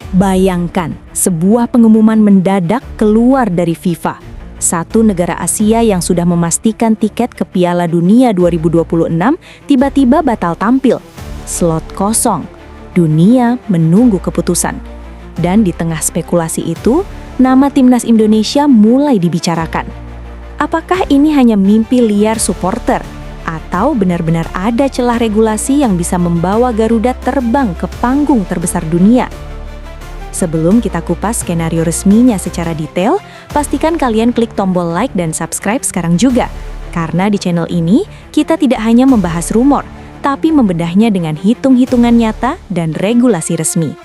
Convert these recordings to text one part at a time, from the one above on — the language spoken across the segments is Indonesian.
Bayangkan, sebuah pengumuman mendadak keluar dari FIFA. Satu negara Asia yang sudah memastikan tiket ke Piala Dunia 2026 tiba-tiba batal tampil. Slot kosong. Dunia menunggu keputusan. Dan di tengah spekulasi itu, nama timnas Indonesia mulai dibicarakan. Apakah ini hanya mimpi liar supporter? Atau benar-benar ada celah regulasi yang bisa membawa Garuda terbang ke panggung terbesar dunia? Sebelum kita kupas skenario resminya secara detail, pastikan kalian klik tombol like dan subscribe sekarang juga. Karena di channel ini, kita tidak hanya membahas rumor, tapi membedahnya dengan hitung-hitungan nyata dan regulasi resmi.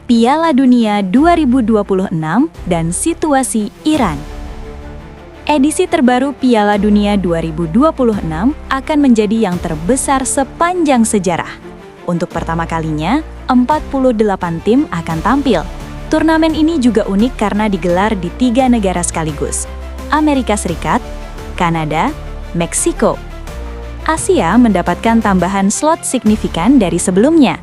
Piala Dunia 2026 dan situasi Iran. Edisi terbaru Piala Dunia 2026 akan menjadi yang terbesar sepanjang sejarah. Untuk pertama kalinya, 48 tim akan tampil. Turnamen ini juga unik karena digelar di 3 negara sekaligus: Amerika Serikat, Kanada, Meksiko. Asia mendapatkan tambahan slot signifikan dari sebelumnya.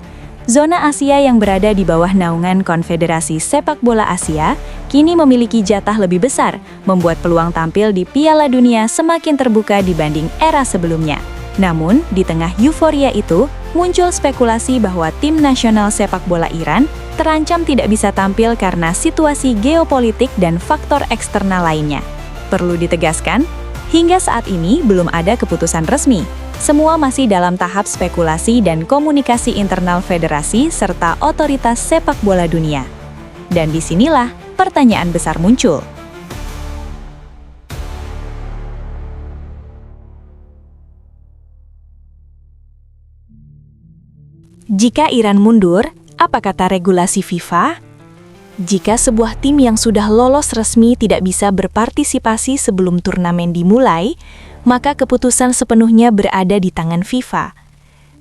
Zona Asia yang berada di bawah naungan Konfederasi Sepak Bola Asia kini memiliki jatah lebih besar, membuat peluang tampil di Piala Dunia semakin terbuka dibanding era sebelumnya. Namun, di tengah euforia itu, muncul spekulasi bahwa tim nasional sepak bola Iran terancam tidak bisa tampil karena situasi geopolitik dan faktor eksternal lainnya. Perlu ditegaskan, hingga saat ini belum ada keputusan resmi. Semua masih dalam tahap spekulasi dan komunikasi internal federasi serta otoritas sepak bola dunia. Dan disinilah pertanyaan besar muncul. Jika Iran mundur, apa kata regulasi FIFA? Jika sebuah tim yang sudah lolos resmi tidak bisa berpartisipasi sebelum turnamen dimulai, maka keputusan sepenuhnya berada di tangan FIFA.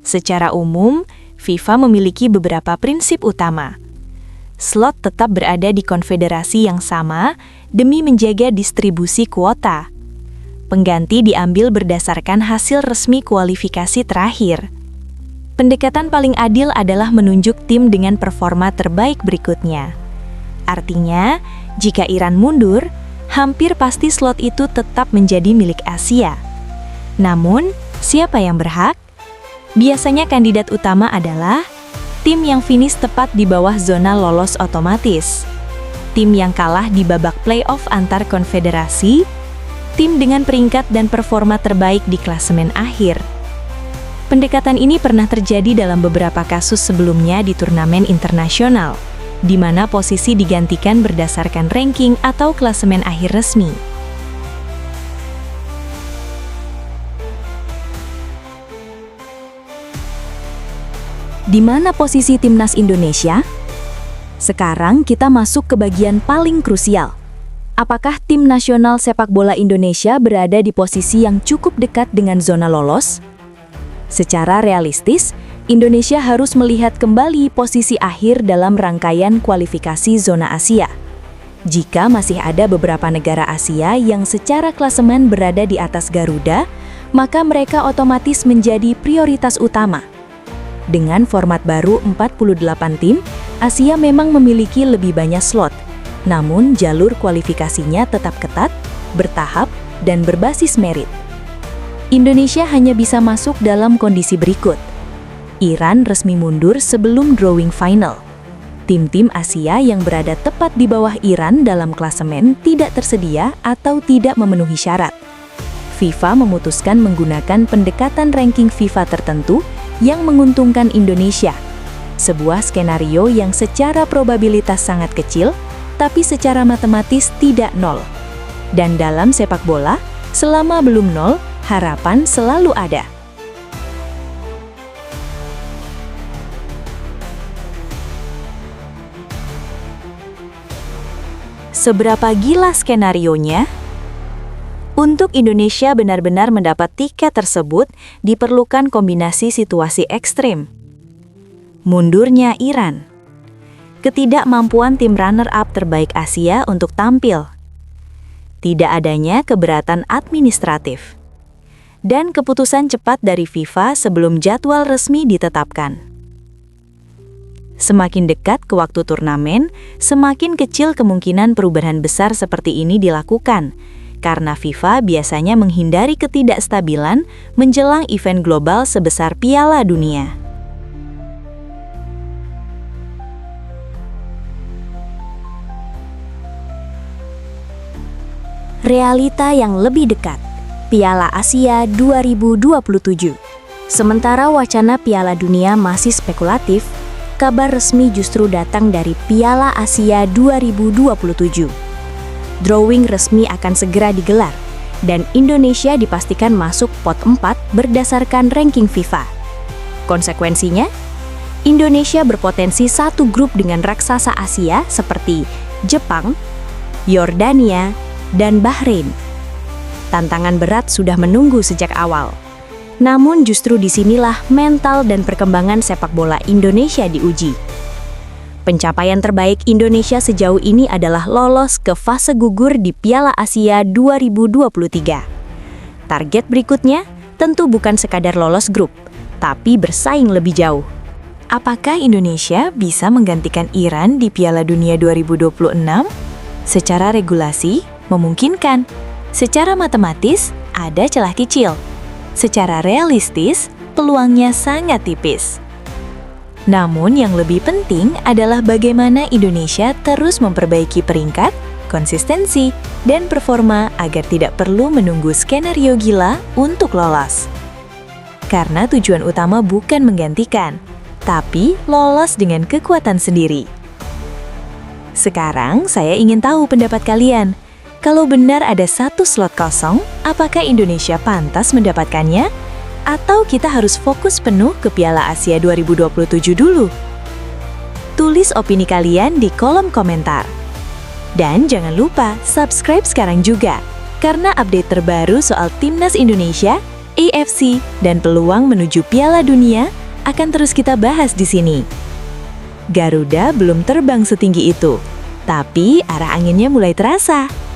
Secara umum, FIFA memiliki beberapa prinsip utama. Slot tetap berada di konfederasi yang sama demi menjaga distribusi kuota. Pengganti diambil berdasarkan hasil resmi kualifikasi terakhir. Pendekatan paling adil adalah menunjuk tim dengan performa terbaik berikutnya. Artinya, jika Iran mundur, hampir pasti slot itu tetap menjadi milik Asia. Namun, siapa yang berhak? Biasanya kandidat utama adalah tim yang finish tepat di bawah zona lolos otomatis, tim yang kalah di babak playoff antar konfederasi, tim dengan peringkat dan performa terbaik di klasemen akhir. Pendekatan ini pernah terjadi dalam beberapa kasus sebelumnya di turnamen internasional, di mana posisi digantikan berdasarkan ranking atau klasemen akhir resmi. Di mana posisi timnas Indonesia? Sekarang kita masuk ke bagian paling krusial. Apakah tim nasional sepak bola Indonesia berada di posisi yang cukup dekat dengan zona lolos? Secara realistis, Indonesia harus melihat kembali posisi akhir dalam rangkaian kualifikasi zona Asia. Jika masih ada beberapa negara Asia yang secara klasemen berada di atas Garuda, maka mereka otomatis menjadi prioritas utama. Dengan format baru 48 tim, Asia memang memiliki lebih banyak slot. Namun jalur kualifikasinya tetap ketat, bertahap, dan berbasis merit. Indonesia hanya bisa masuk dalam kondisi berikut. Iran resmi mundur sebelum drawing final. Tim-tim Asia yang berada tepat di bawah Iran dalam klasemen tidak tersedia atau tidak memenuhi syarat. FIFA memutuskan menggunakan pendekatan ranking FIFA tertentu yang menguntungkan Indonesia. Sebuah skenario yang secara probabilitas sangat kecil, tapi secara matematis tidak nol. Dan dalam sepak bola, selama belum nol, harapan selalu ada. Seberapa gila skenarionya? Untuk Indonesia benar-benar mendapat tiket tersebut, diperlukan kombinasi situasi ekstrim. Mundurnya Iran. Ketidakmampuan tim runner-up terbaik Asia untuk tampil. Tidak adanya keberatan administratif. Dan keputusan cepat dari FIFA sebelum jadwal resmi ditetapkan. Semakin dekat ke waktu turnamen, semakin kecil kemungkinan perubahan besar seperti ini dilakukan, karena FIFA biasanya menghindari ketidakstabilan menjelang event global sebesar Piala Dunia. Realita yang lebih dekat, Piala Asia 2027. Sementara wacana Piala Dunia masih spekulatif, kabar resmi justru datang dari Piala Asia 2027. Drawing resmi akan segera digelar, dan Indonesia dipastikan masuk pot 4 berdasarkan ranking FIFA. Konsekuensinya, Indonesia berpotensi satu grup dengan raksasa Asia seperti Jepang, Yordania, dan Bahrain. Tantangan berat sudah menunggu sejak awal. Namun justru disinilah mental dan perkembangan sepak bola Indonesia diuji. Pencapaian terbaik Indonesia sejauh ini adalah lolos ke fase gugur di Piala Asia 2023. Target berikutnya tentu bukan sekadar lolos grup, tapi bersaing lebih jauh. Apakah Indonesia bisa menggantikan Iran di Piala Dunia 2026? Secara regulasi, memungkinkan. Secara matematis, ada celah kecil. Secara realistis, peluangnya sangat tipis. Namun yang lebih penting adalah bagaimana Indonesia terus memperbaiki peringkat, konsistensi, dan performa agar tidak perlu menunggu skenario gila untuk lolos. Karena tujuan utama bukan menggantikan, tapi lolos dengan kekuatan sendiri. Sekarang saya ingin tahu pendapat kalian. Kalau benar ada satu slot kosong, apakah Indonesia pantas mendapatkannya? Atau kita harus fokus penuh ke Piala Asia 2027 dulu? Tulis opini kalian di kolom komentar. Dan jangan lupa subscribe sekarang juga, karena update terbaru soal Timnas Indonesia, AFC, dan peluang menuju Piala Dunia akan terus kita bahas di sini. Garuda belum terbang setinggi itu, tapi arah anginnya mulai terasa.